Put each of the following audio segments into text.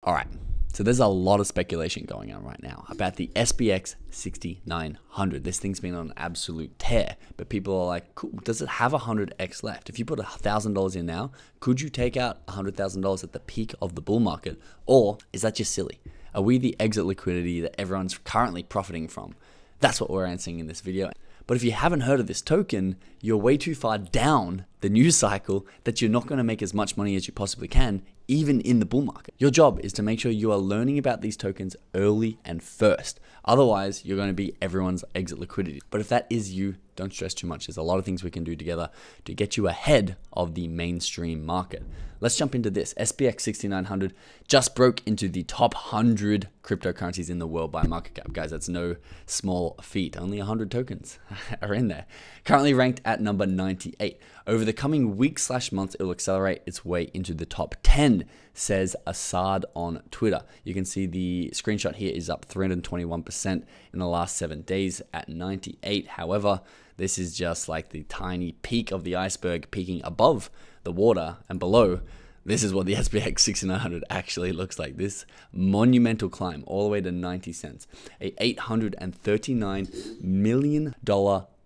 All right, so there's a lot of speculation going on right now about the SPX6900. This thing's been on an absolute tear, but people are like, cool, does it have 100x left? If you put $1,000 in now, could you take out $100,000 at the peak of the bull market? Or is that just silly? Are we the exit liquidity that everyone's currently profiting from? That's what we're answering in this video. But if you haven't heard of this token, you're way too far down the news cycle that you're not going to make as much money as you possibly can, even in the bull market. Your job is to make sure you are learning about these tokens early and first. Otherwise, you're going to be everyone's exit liquidity. But if that is you, don't stress too much. There's a lot of things we can do together to get you ahead of the mainstream market. Let's jump into this. SPX6900 just broke into the top 100 cryptocurrencies in the world by market cap. Guys, that's no small feat. Only 100 tokens are in there. Currently ranked at number 98. Over the coming weeks/months, it will accelerate its way into the top 10, says Assad on Twitter. You can see the screenshot here is up 321% in the last 7 days at 98. However, this is just like the tiny peak of the iceberg peaking above the water, and below, this is what the SPX6900 actually looks like. This monumental climb all the way to 90 cents. A $839 million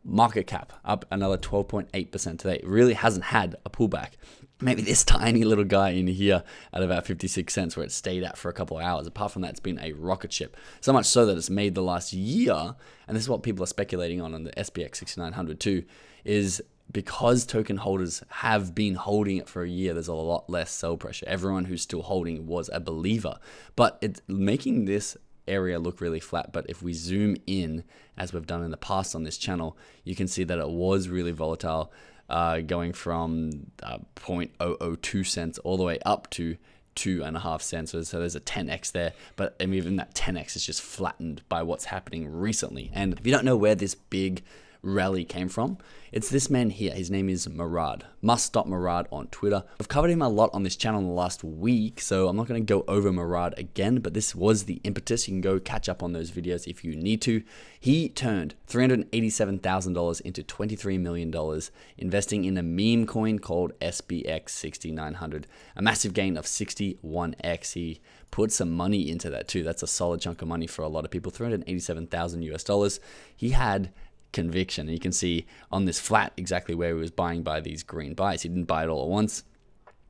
market cap, up another 12.8% today. It really hasn't had a pullback. Maybe this tiny little guy in here at about 56 cents where it stayed at for a couple of hours. Apart from that, it's been a rocket ship. So much so that it's made the last year, and this is what people are speculating on the SPX6900 too, is because token holders have been holding it for a year, there's a lot less sell pressure. Everyone who's still holding was a believer. But it's making this area look really flat. But if we zoom in, as we've done in the past on this channel, you can see that it was really volatile, going from 0.002 cents all the way up to 2.5 cents. So there's a 10x there, but even that 10x is just flattened by what's happening recently. And if you don't know where this big rally came from, it's this man here. His name is Murad. Must stop Murad on Twitter. I've covered him a lot on this channel in the last week, so I'm not going to go over Murad again, but this was the impetus. You can go catch up on those videos if you need to. He turned $387,000 into $23 million, investing in a meme coin called SPX6900, a massive gain of 61x. He put some money into that too. That's a solid chunk of money for a lot of people. $387,000 US. He had conviction, and you can see on this flat exactly where he was buying by these green buys. He didn't buy it all at once.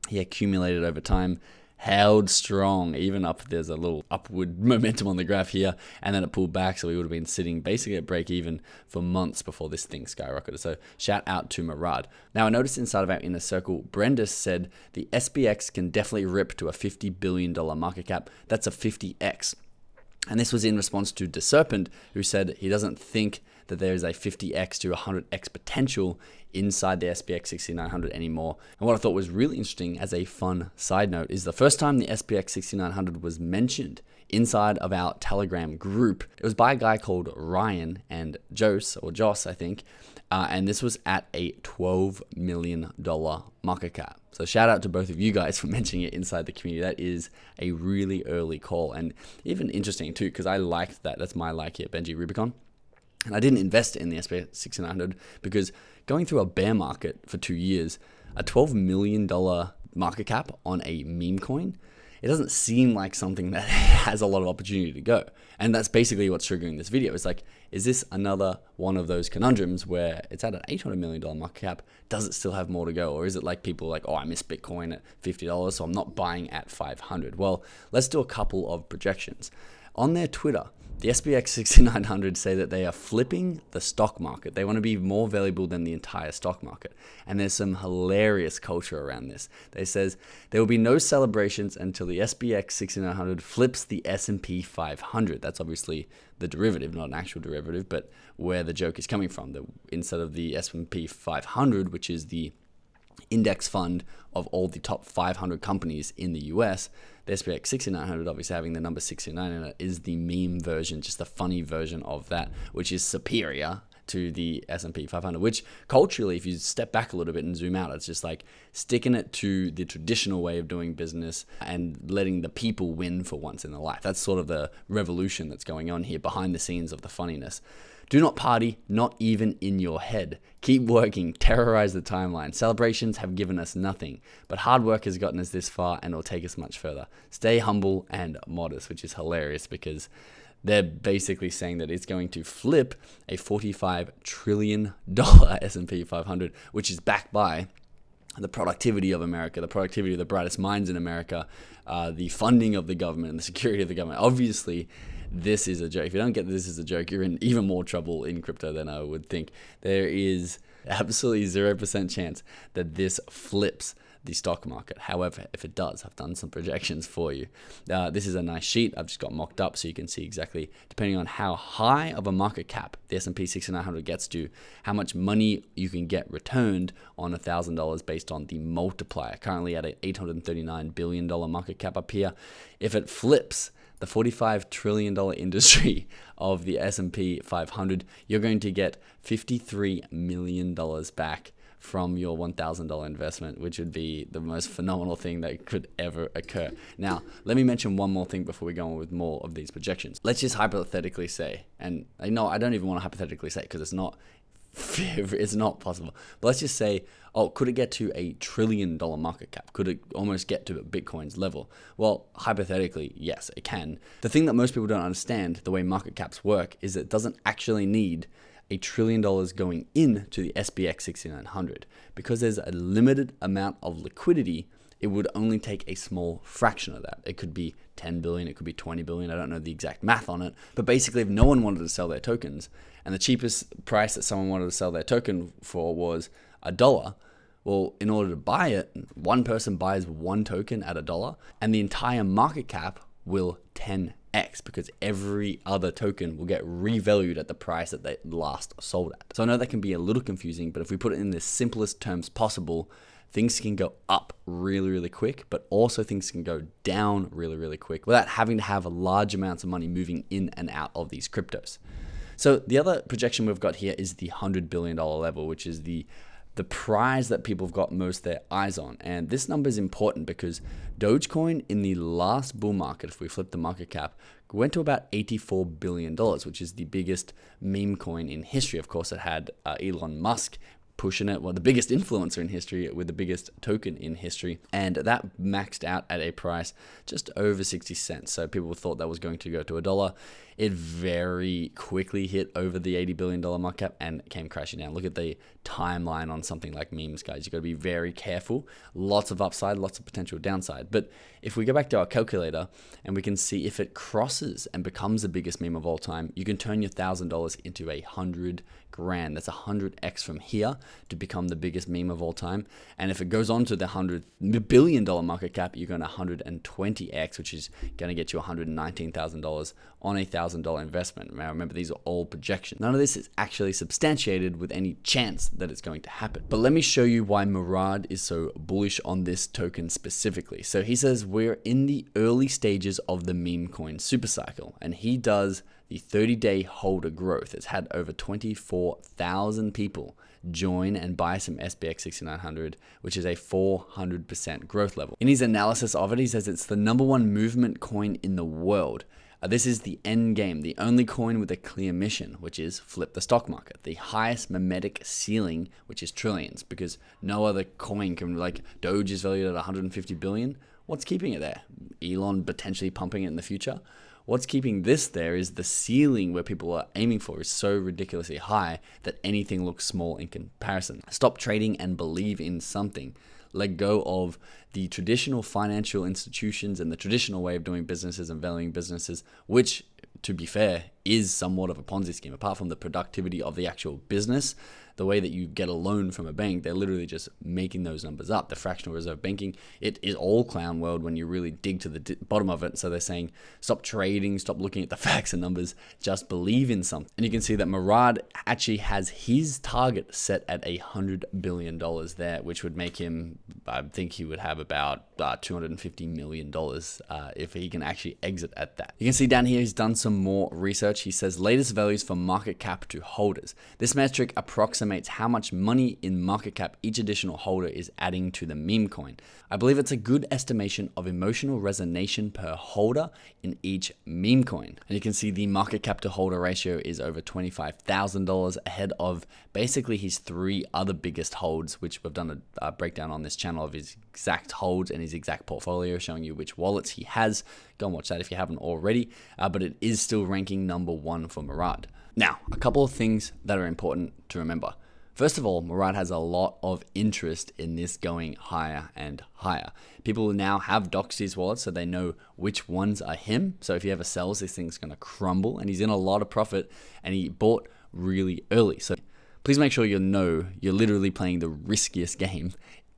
He accumulated over time, held strong, even up. There's a little upward momentum on the graph here, and then it pulled back, so he would have been sitting basically at break even for months before this thing skyrocketed. So shout out to Morad. Now I noticed inside of our inner circle, Brenda said the SPX can definitely rip to a $50 billion market cap. That's a 50x. And this was in response to DeSerpent, who said he doesn't think that there is a 50x to 100x potential inside the SPX6900 anymore. And what I thought was really interesting as a fun side note is the first time the SPX6900 was mentioned inside of our Telegram group, it was by a guy called Ryan and Joss, I think, and this was at a $12 million market cap. So shout out to both of you guys for mentioning it inside the community. That is a really early call, and even interesting too, because I liked that. That's my like here, Benji Rubicon. And I didn't invest in the SPX6900 because going through a bear market for 2 years, a $12 million market cap on a meme coin, it doesn't seem like something that has a lot of opportunity to go. And that's basically what's triggering this video. It's like, is this another one of those conundrums where it's at an $800 million market cap? Does it still have more to go? Or is it like people like, oh, I missed Bitcoin at $50, so I'm not buying at 500? Well, let's do a couple of projections. On their Twitter, the SPX6900 say that they are flipping the stock market. They want to be more valuable than the entire stock market. And there's some hilarious culture around this. They says there will be no celebrations until the SPX6900 flips the S&P 500. That's obviously the derivative, not an actual derivative, but where the joke is coming from. Instead of the S&P 500, which is the index fund of all the top 500 companies in the US, the SPX6900, obviously having the number 69 in it, is the meme version, just the funny version of that, which is superior to the S&P 500, which culturally, if you step back a little bit and zoom out, it's just like sticking it to the traditional way of doing business and letting the people win for once in their life. That's sort of the revolution that's going on here behind the scenes of the funniness. Do not party, not even in your head. Keep working, terrorize the timeline. Celebrations have given us nothing, but hard work has gotten us this far and will take us much further. Stay humble and modest, which is hilarious because they're basically saying that it's going to flip a $45 trillion S&P 500, which is backed by the productivity of America, the productivity of the brightest minds in America, the funding of the government, and the security of the government. Obviously, this is a joke. If you don't get this as a joke, you're in even more trouble in crypto than I would think. There is absolutely 0% chance that this flips the stock market. However, if it does, I've done some projections for you. This is a nice sheet. I've just got mocked up so you can see exactly, depending on how high of a market cap the S&P 6900 gets to, how much money you can get returned on $1,000 based on the multiplier. Currently at an $839 billion market cap up here. If it flips the $45 trillion industry of the S&P 500, you're going to get $53 million back from your $1,000 investment, which would be the most phenomenal thing that could ever occur. Now, let me mention one more thing before we go on with more of these projections. Let's just hypothetically say, and I know I don't even want to hypothetically say because it's not possible, but let's just say, oh, could it get to $1 trillion market cap? Could it almost get to Bitcoin's level? Well, hypothetically, yes, it can. The thing that most people don't understand, the way market caps work, is it doesn't actually need $1 trillion going into the SPX6900. Because there's a limited amount of liquidity, it would only take a small fraction of that. It could be 10 billion, it could be 20 billion, I don't know the exact math on it. But basically, if no one wanted to sell their tokens, and the cheapest price that someone wanted to sell their token for was $1, well, in order to buy it, one person buys one token at $1, and the entire market cap will 10x, because every other token will get revalued at the price that they last sold at. So I know that can be a little confusing, but if we put it in the simplest terms possible, things can go up really, really quick, but also things can go down really, really quick without having to have large amounts of money moving in and out of these cryptos. So the other projection we've got here is the $100 billion level, which is the prize that people have got most their eyes on. And this number is important because Dogecoin in the last bull market, if we flip the market cap, went to about $84 billion, which is the biggest meme coin in history. Of course, it had Elon Musk pushing it, well, the biggest influencer in history with the biggest token in history. And that maxed out at a price just over 60 cents. So people thought that was going to go to $1. It very quickly hit over the $80 billion market cap and came crashing down. Look at the timeline on something like memes, guys. You've got to be very careful. Lots of upside, lots of potential downside. But if we go back to our calculator and we can see if it crosses and becomes the biggest meme of all time, you can turn your $1,000 into $100 grand. That's 100x from here to become the biggest meme of all time. And if it goes on to the $100 billion market cap, you're going to 120x, which is going to get you $119,000 on a $1,000 investment. Now remember, these are all projections. None of this is actually substantiated with any chance that it's going to happen. But let me show you why Murad is so bullish on this token specifically. So he says we're in the early stages of the meme coin super cycle, and he does the 30-day holder growth. It's had over 24,000 people join and buy some SPX6900, which is a 400% growth level. In his analysis of it, he says it's the #1 movement coin in the world. This is the end game, the only coin with a clear mission, which is flip the stock market. The highest memetic ceiling, which is trillions, because no other coin can, like Doge is valued at 150 billion. What's keeping it there? Elon potentially pumping it in the future. What's keeping this there is the ceiling where people are aiming for is so ridiculously high that anything looks small in comparison. Stop trading and believe in something. Let go of the traditional financial institutions and the traditional way of doing businesses and valuing businesses, which, to be fair, is somewhat of a Ponzi scheme. Apart from the productivity of the actual business, the way that you get a loan from a bank, they're literally just making those numbers up. The fractional reserve banking, it is all clown world when you really dig to the bottom of it. So they're saying, stop trading, stop looking at the facts and numbers, just believe in something. And you can see that Murad actually has his target set at $100 billion there, which would make him, I think he would have about $250 million if he can actually exit at that. You can see down here, he's done some more research research, he says latest values for market cap to holders. This metric approximates how much money in market cap each additional holder is adding to the meme coin. I believe it's a good estimation of emotional resonation per holder in each meme coin. And you can see the market cap to holder ratio is over $25,000, ahead of basically his 3 other biggest holds, which we've done a breakdown on this channel of his exact holds and his exact portfolio, showing you which wallets he has. Go and watch that if you haven't already, but it is still ranking number 1 for Murad. Now, a couple of things that are important to remember. First of all, Murad has a lot of interest in this going higher and higher. People now have doxed his wallets, so they know which ones are him. So if he ever sells, this thing's going to crumble, and he's in a lot of profit, and he bought really early. So please make sure you know you're literally playing the riskiest game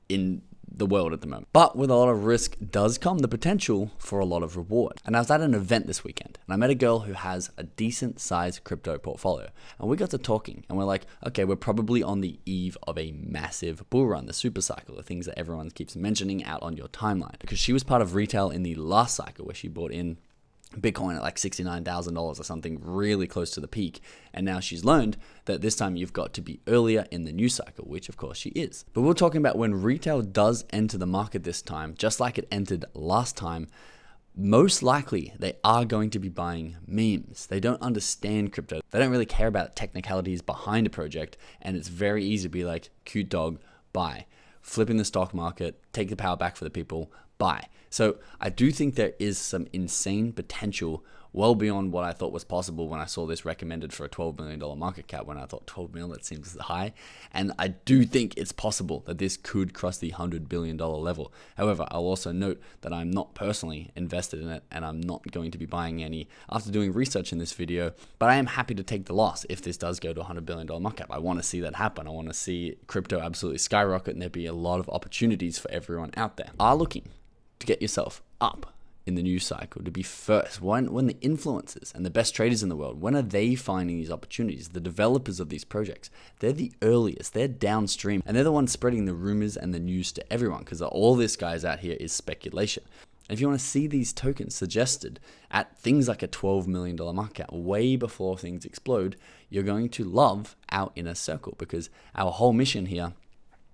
in the world at the moment. But with a lot of risk does come the potential for a lot of reward. And I was at an event this weekend, and I met a girl who has a decent sized crypto portfolio. And we got to talking, and we're like, okay, we're probably on the eve of a massive bull run, the super cycle, the things that everyone keeps mentioning out on your timeline. Because she was part of retail in the last cycle where she bought in Bitcoin at like $69,000 or something really close to the peak. And now she's learned that this time you've got to be earlier in the new cycle, which of course she is. But we're talking about when retail does enter the market this time, just like it entered last time, most likely they are going to be buying memes. They don't understand crypto. They don't really care about technicalities behind a project. And it's very easy to be like, cute dog, buy. Flipping the stock market, take the power back for the people, buy. So I do think there is some insane potential well beyond what I thought was possible when I saw this recommended for a $12 million market cap, when I thought 12 million, that seems high. And I do think it's possible that this could cross the $100 billion level. However, I'll also note that I'm not personally invested in it, and I'm not going to be buying any after doing research in this video, but I am happy to take the loss if this does go to a $100 billion market cap. I want to see that happen. I want to see crypto absolutely skyrocket, and there be a lot of opportunities for everyone out there. Are looking to get yourself up in the news cycle, to be first. When the influencers and the best traders in the world, when are they finding these opportunities? The developers of these projects, they're the earliest, they're downstream, and they're the ones spreading the rumors and the news to everyone, because all this guys out here is speculation. And if you want to see these tokens suggested at things like a $12 million market cap, way before things explode, you're going to love our inner circle, because our whole mission here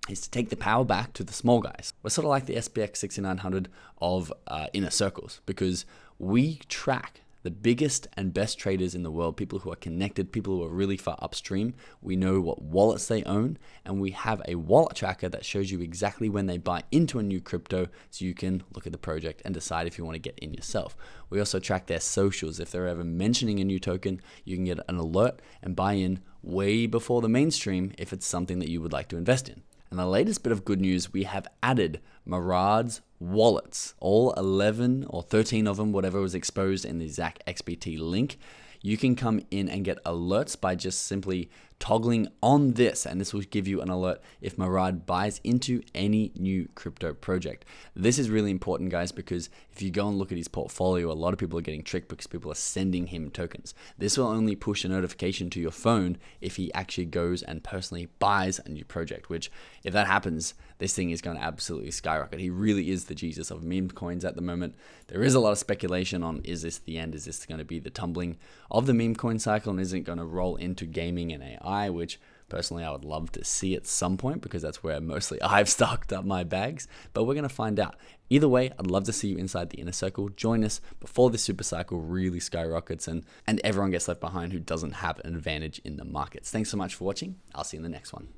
is to take the power back to the small guys. We're sort of like the SPX6900 of inner circles, because we track the biggest and best traders in the world, people who are connected, people who are really far upstream. We know what wallets they own, and we have a wallet tracker that shows you exactly when they buy into a new crypto, so you can look at the project and decide if you want to get in yourself. We also track their socials. If they're ever mentioning a new token, you can get an alert and buy in way before the mainstream if it's something that you would like to invest in. And the latest bit of good news, we have added Murad's wallets, all 11 or 13 of them, whatever was exposed in the Zach XBT link. You can come in and get alerts by just simply toggling on this, and this will give you an alert if Murad buys into any new crypto project. This is really important, guys, because if you go and look at his portfolio, a lot of people are getting tricked because people are sending him tokens. This will only push a notification to your phone if he actually goes and personally buys a new project, which if that happens, this thing is going to absolutely skyrocket. He really is the Jesus of meme coins at the moment. There is a lot of speculation on, is this the end? Is this going to be the tumbling of the meme coin cycle, and is it going to roll into gaming and AI, which personally I would love to see at some point, because that's where mostly I've stocked up my bags, but we're going to find out. Either way, I'd love to see you inside the inner circle. Join us before this super cycle really skyrockets and everyone gets left behind who doesn't have an advantage in the markets. Thanks so much for watching. I'll see you in the next one.